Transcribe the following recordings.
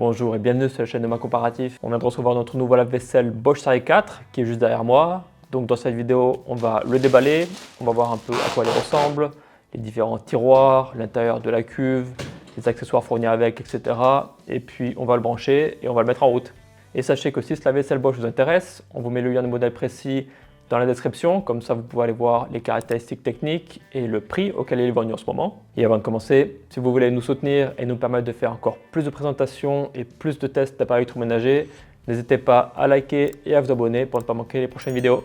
Bonjour et bienvenue sur la chaîne de Ma Comparatif. On vient de recevoir notre nouveau lave-vaisselle Bosch Série 4 qui est juste derrière moi. Donc dans cette vidéo, on va le déballer, on va voir un peu à quoi il ressemble, les différents tiroirs, l'intérieur de la cuve, les accessoires fournis avec, etc. Et puis on va le brancher et on va le mettre en route. Et sachez que si ce lave-vaisselle Bosch vous intéresse, on vous met le lien de modèle précis dans la description, comme ça vous pouvez aller voir les caractéristiques techniques et le prix auquel il est vendu en ce moment. Et avant de commencer, si vous voulez nous soutenir et nous permettre de faire encore plus de présentations et plus de tests d'appareils électroménagers, n'hésitez pas à liker et à vous abonner pour ne pas manquer les prochaines vidéos.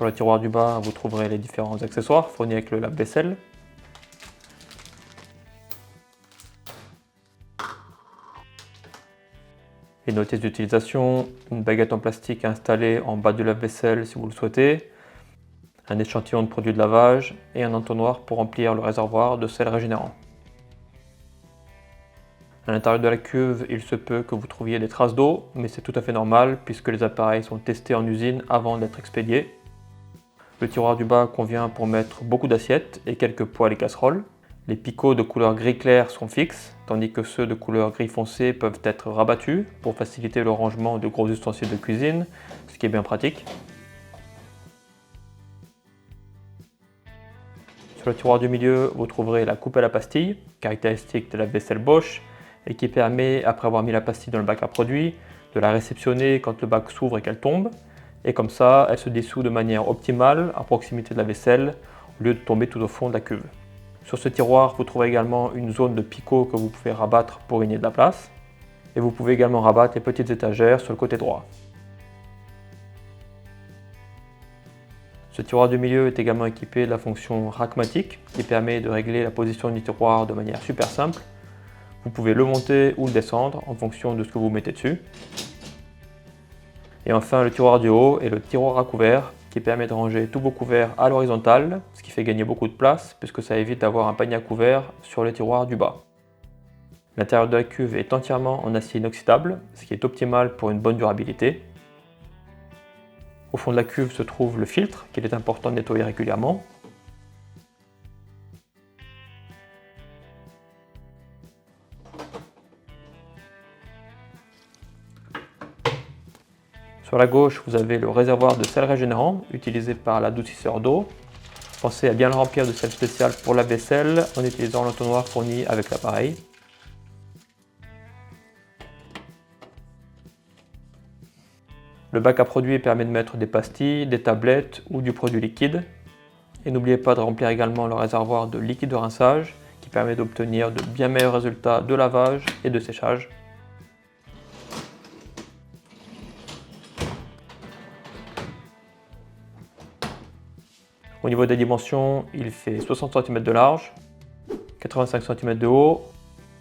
Sur le tiroir du bas, vous trouverez les différents accessoires fournis avec le lave-vaisselle. Les notices d'utilisation, une baguette en plastique installée en bas du lave-vaisselle si vous le souhaitez, un échantillon de produit de lavage et un entonnoir pour remplir le réservoir de sel régénérant. À l'intérieur de la cuve, il se peut que vous trouviez des traces d'eau, mais c'est tout à fait normal puisque les appareils sont testés en usine avant d'être expédiés. Le tiroir du bas convient pour mettre beaucoup d'assiettes et quelques poêles et casseroles. Les picots de couleur gris clair sont fixes, tandis que ceux de couleur gris foncé peuvent être rabattus pour faciliter le rangement de gros ustensiles de cuisine, ce qui est bien pratique. Sur le tiroir du milieu, vous trouverez la coupe à la pastille, caractéristique de la vaisselle Bosch, et qui permet, après avoir mis la pastille dans le bac à produits, de la réceptionner quand le bac s'ouvre et qu'elle tombe. Et comme ça, elle se dissout de manière optimale à proximité de la vaisselle, au lieu de tomber tout au fond de la cuve. Sur ce tiroir, vous trouverez également une zone de picot que vous pouvez rabattre pour gagner de la place. Et vous pouvez également rabattre les petites étagères sur le côté droit. Ce tiroir du milieu est également équipé de la fonction Rackmatic qui permet de régler la position du tiroir de manière super simple. Vous pouvez le monter ou le descendre en fonction de ce que vous mettez dessus. Et enfin, le tiroir du haut est le tiroir à couverts qui permet de ranger tous vos couverts à l'horizontale, ce qui fait gagner beaucoup de place puisque ça évite d'avoir un panier à couverts sur le tiroir du bas. L'intérieur de la cuve est entièrement en acier inoxydable, ce qui est optimal pour une bonne durabilité. Au fond de la cuve se trouve le filtre qu'il est important de nettoyer régulièrement. Sur la gauche, vous avez le réservoir de sel régénérant utilisé par l'adoucisseur d'eau. Pensez à bien le remplir de sel spécial pour la vaisselle en utilisant l'entonnoir fourni avec l'appareil. Le bac à produits permet de mettre des pastilles, des tablettes ou du produit liquide. Et n'oubliez pas de remplir également le réservoir de liquide de rinçage qui permet d'obtenir de bien meilleurs résultats de lavage et de séchage. Au niveau des dimensions, il fait 60 cm de large, 85 cm de haut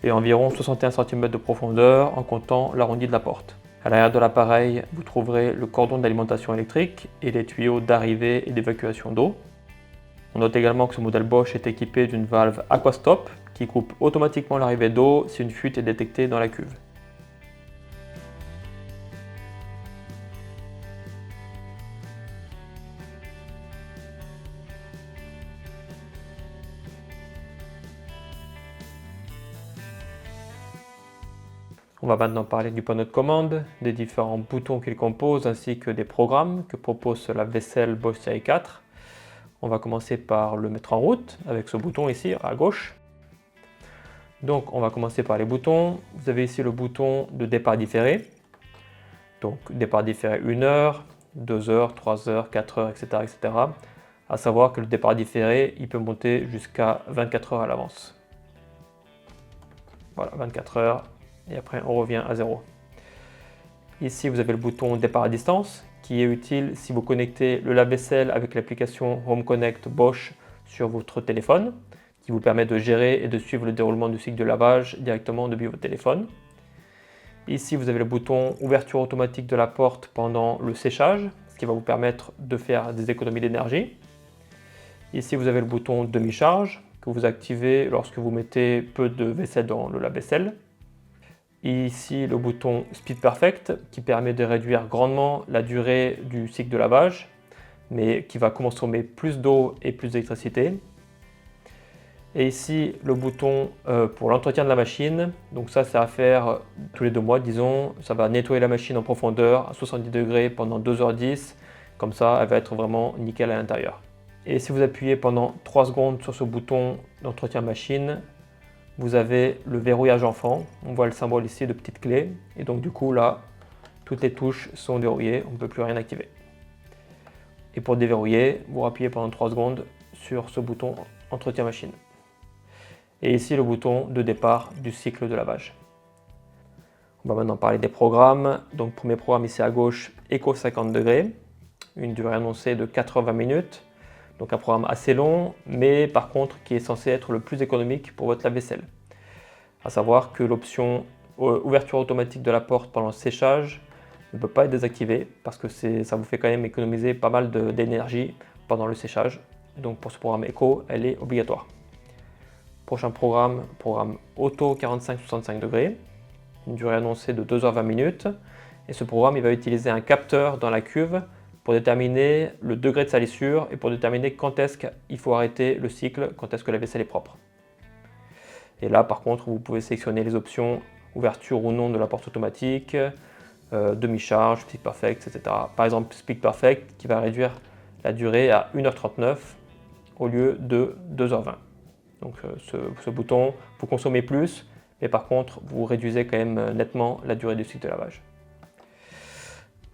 et environ 61 cm de profondeur en comptant l'arrondi de la porte. À l'arrière de l'appareil, vous trouverez le cordon d'alimentation électrique et les tuyaux d'arrivée et d'évacuation d'eau. On note également que ce modèle Bosch est équipé d'une valve Aquastop qui coupe automatiquement l'arrivée d'eau si une fuite est détectée dans la cuve. On va maintenant parler du panneau de commande, des différents boutons qu'il compose ainsi que des programmes que propose ce lave-vaisselle Bosch Série 4. On va commencer par le mettre en route avec ce bouton ici à gauche. Donc on va commencer par les boutons. Vous avez ici le bouton de départ différé. Donc départ différé 1 heure, 2 heures, 3 heures, 4 heures, etc., etc. À savoir que le départ différé, il peut monter jusqu'à 24 heures à l'avance. Voilà, 24 heures. Et après on revient à 0. Ici vous avez le bouton départ à distance qui est utile si vous connectez le lave-vaisselle avec l'application Home Connect Bosch sur votre téléphone, qui vous permet de gérer et de suivre le déroulement du cycle de lavage directement depuis votre téléphone. Ici, vous avez le bouton ouverture automatique de la porte pendant le séchage, ce qui va vous permettre de faire des économies d'énergie. Ici, vous avez le bouton demi-charge que vous activez lorsque vous mettez peu de vaisselle dans le lave-vaisselle. Ici, le bouton Speed Perfect qui permet de réduire grandement la durée du cycle de lavage, mais qui va consommer plus d'eau et plus d'électricité. Et ici, le bouton pour l'entretien de la machine. Donc ça, c'est à faire tous les 2 mois, disons. Ça va nettoyer la machine en profondeur à 70 degrés pendant 2h10. Comme ça, elle va être vraiment nickel à l'intérieur. Et si vous appuyez pendant 3 secondes sur ce bouton d'entretien machine, vous avez le verrouillage enfant. On voit le symbole ici de petite clé. Et donc du coup, là, toutes les touches sont verrouillées. On ne peut plus rien activer. Et pour déverrouiller, vous appuyez pendant 3 secondes sur ce bouton entretien machine. Et ici, le bouton de départ du cycle de lavage. On va maintenant parler des programmes. Donc, premier programme ici à gauche, Eco 50 degrés, une durée annoncée de 80 minutes. Donc, un programme assez long, mais par contre, qui est censé être le plus économique pour votre lave-vaisselle. À savoir que l'option ouverture automatique de la porte pendant le séchage ne peut pas être désactivée parce que ça vous fait quand même économiser pas mal d'énergie pendant le séchage. Donc, pour ce programme Eco, elle est obligatoire. Prochain programme Auto 45-65 degrés, une durée annoncée de 2h20 minutes. Et ce programme, il va utiliser un capteur dans la cuve pour déterminer le degré de salissure et pour déterminer quand est-ce qu'il faut arrêter le cycle, quand est-ce que la vaisselle est propre. Et là, par contre, vous pouvez sélectionner les options ouverture ou non de la porte automatique, demi-charge, Speed Perfect, etc. Par exemple, Speed Perfect qui va réduire la durée à 1h39 au lieu de 2h20. Donc ce bouton, vous consommez plus, mais par contre, vous réduisez quand même nettement la durée du cycle de lavage.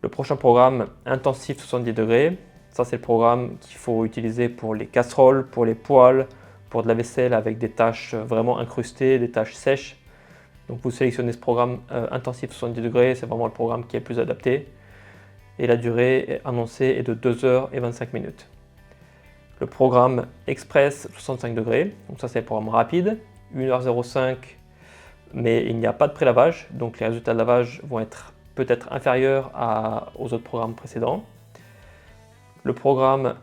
Le prochain programme, intensif 70 degrés. Ça, c'est le programme qu'il faut utiliser pour les casseroles, pour les poêles, pour de la vaisselle avec des taches vraiment incrustées, des taches sèches. Donc vous sélectionnez ce programme intensif 70 degrés, c'est vraiment le programme qui est le plus adapté. Et la durée annoncée est de 2h25 minutes. Le programme Express 65 degrés, donc ça c'est le programme rapide, 1h05, mais il n'y a pas de pré-lavage, donc les résultats de lavage vont être peut-être inférieurs aux autres programmes précédents. Le programme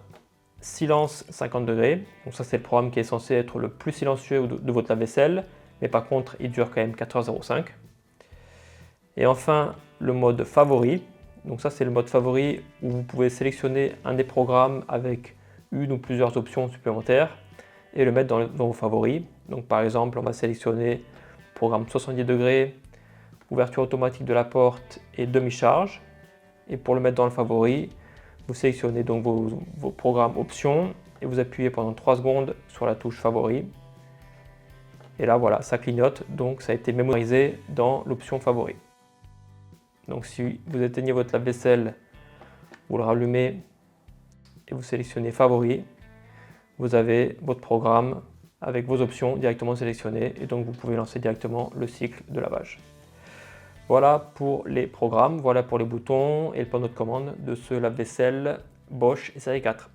Silence 50 degrés, donc ça c'est le programme qui est censé être le plus silencieux de votre lave-vaisselle, mais par contre il dure quand même 4h05. Et enfin le mode favori, donc ça c'est le mode favori où vous pouvez sélectionner un des programmes avec une ou plusieurs options supplémentaires et le mettre dans vos favoris. Donc par exemple, on va sélectionner programme 70 degrés, ouverture automatique de la porte et demi-charge. Et pour le mettre dans le favori, vous sélectionnez donc vos programmes options et vous appuyez pendant 3 secondes sur la touche favori. Et là voilà, ça clignote, donc ça a été mémorisé dans l'option favori. Donc si vous éteignez votre lave-vaisselle, vous le rallumez et vous sélectionnez favori, vous avez votre programme avec vos options directement sélectionnées et donc vous pouvez lancer directement le cycle de lavage. Voilà pour les programmes, voilà pour les boutons et le panneau de commande de ce lave-vaisselle Bosch série 4.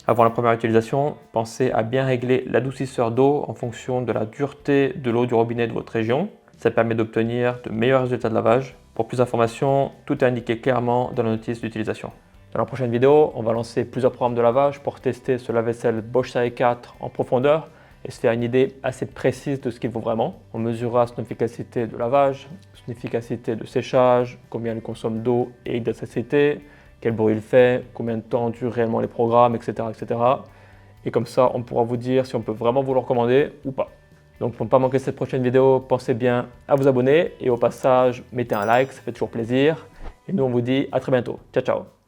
Avant la première utilisation, pensez à bien régler l'adoucisseur d'eau en fonction de la dureté de l'eau du robinet de votre région. Ça permet d'obtenir de meilleurs résultats de lavage. Pour plus d'informations, tout est indiqué clairement dans la notice d'utilisation. Dans la prochaine vidéo, on va lancer plusieurs programmes de lavage pour tester ce lave-vaisselle Bosch série 4 en profondeur et se faire une idée assez précise de ce qu'il vaut vraiment. On mesurera son efficacité de lavage, son efficacité de séchage, combien il consomme d'eau et d'électricité, quel bruit il fait, combien de temps durent réellement les programmes, etc., etc. Et comme ça, on pourra vous dire si on peut vraiment vous le recommander ou pas. Donc pour ne pas manquer cette prochaine vidéo, pensez bien à vous abonner et au passage, mettez un like, ça fait toujours plaisir. Et nous, on vous dit à très bientôt. Ciao, ciao!